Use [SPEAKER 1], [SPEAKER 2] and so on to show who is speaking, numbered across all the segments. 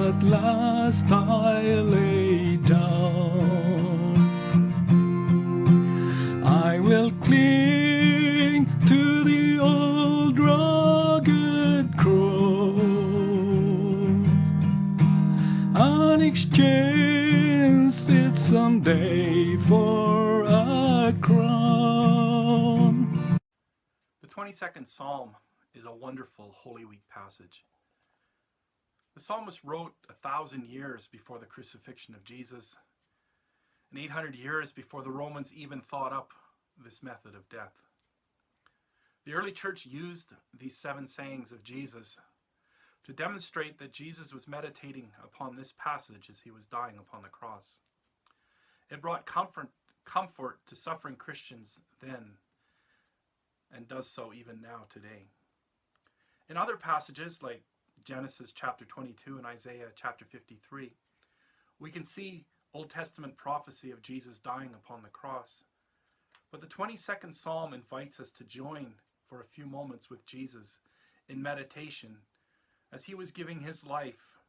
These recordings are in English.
[SPEAKER 1] at last I lay down. I will cling to the old rugged cross and exchange it someday for a crown.
[SPEAKER 2] The 22nd Psalm is a wonderful Holy Week passage. The psalmist wrote 1,000 years before the crucifixion of Jesus, and 800 years before the Romans even thought up this method of death. The early church used these 7 sayings of Jesus to demonstrate that Jesus was meditating upon this passage as he was dying upon the cross. It brought comfort to suffering Christians then, and does so even now today. In other passages like Genesis chapter 22 and Isaiah chapter 53, we can see Old Testament prophecy of Jesus dying upon the cross. But the 22nd Psalm invites us to join for a few moments with Jesus in meditation as he was giving his life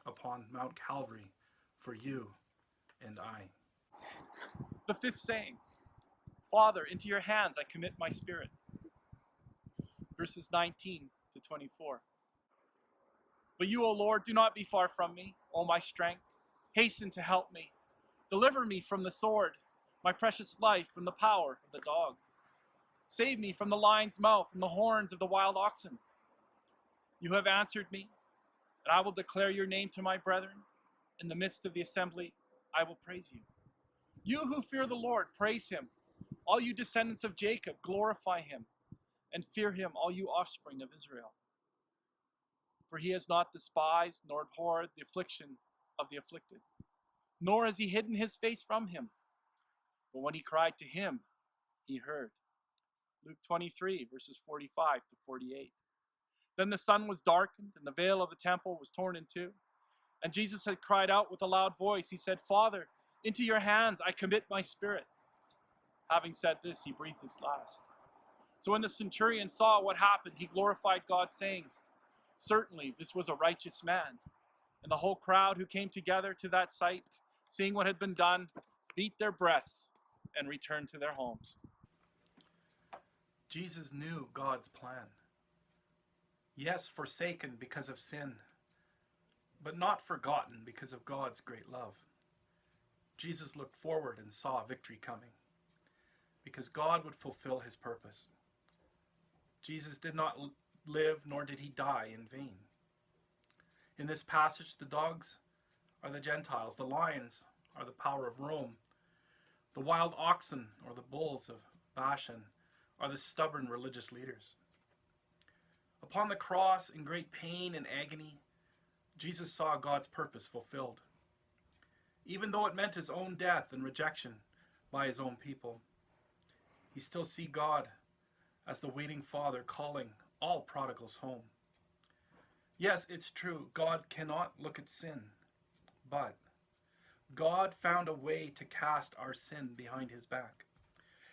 [SPEAKER 2] upon Mount Calvary for you and I.
[SPEAKER 3] The 5th saying, Father, into your hands I commit my spirit. Verses 19 to 24. But you, O Lord, do not be far from me, O my strength. Hasten to help me. Deliver me from the sword, my precious life from the power of the dog. Save me from the lion's mouth, from the horns of the wild oxen. You have answered me, and I will declare your name to my brethren. In the midst of the assembly, I will praise you. You who fear the Lord, praise him. All you descendants of Jacob, glorify him, and fear him, all you offspring of Israel. For he has not despised nor abhorred the affliction of the afflicted, nor has he hidden his face from him. But when he cried to him, he heard. Luke 23, verses 45 to 48. Then the sun was darkened, and the veil of the temple was torn in two. And Jesus had cried out with a loud voice. He said, Father, into your hands I commit my spirit. Having said this, he breathed his last. So when the centurion saw what happened, he glorified God, saying, Certainly this was a righteous man. And the whole crowd who came together to that sight, seeing what had been done, beat their breasts and returned to their homes.
[SPEAKER 2] Jesus knew God's plan. Yes, forsaken because of sin, but not forgotten because of God's great love. Jesus looked forward and saw victory coming, because God would fulfill his purpose. Jesus did not live, nor did he die in vain. In this passage, the dogs are the Gentiles, the lions are the power of Rome, the wild oxen, or the bulls of Bashan, are the stubborn religious leaders. Upon the cross, in great pain and agony, Jesus saw God's purpose fulfilled. Even though it meant his own death and rejection by his own people, he still sees God as the waiting Father calling all prodigals home. Yes, it's true, God cannot look at sin, but God found a way to cast our sin behind his back,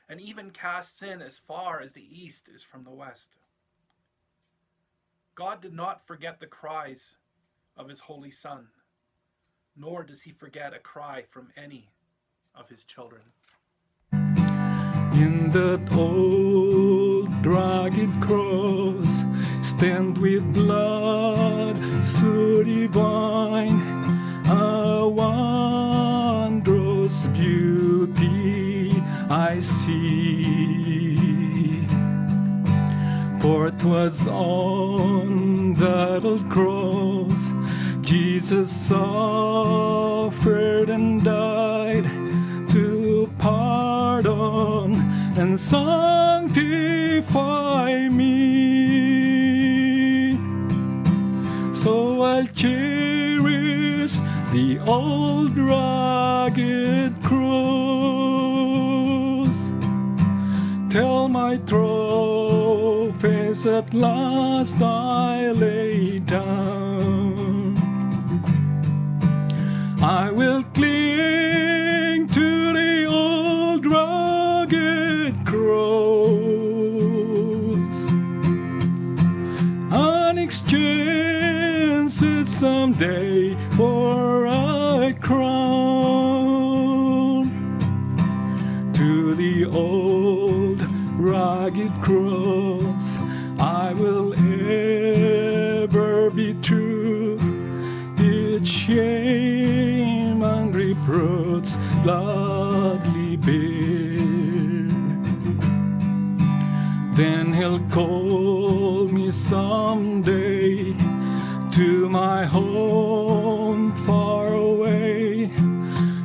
[SPEAKER 2] and even cast sin as far as the east is from the west. God did not forget the cries of his holy Son, nor does he forget a cry from any of his children.
[SPEAKER 1] In that old rugged cross, stained with blood so divine, a wondrous beauty I see. For 'twas on that old cross Jesus suffered and died to pardon and sanctify me. So I'll cherish the old rugged cross, till my trophies at last I lay down. I will cling to the old rugged cross and exchange it someday for a crown. To the old rugged cross I will ever be true. Its shame and reproach gladly bear. Then he'll call me someday to my home far away,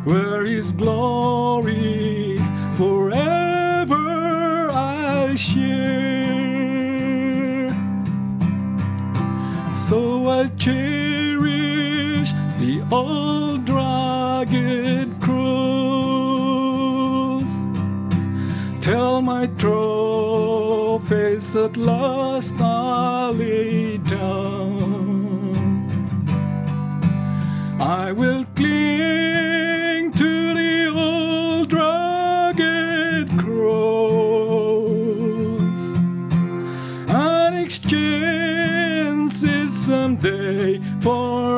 [SPEAKER 1] where his glory forever I'll share. So I'll cherish the old rugged cross, till my trophies at last I'll lay down. I will cling to the old rugged cross and exchange it someday for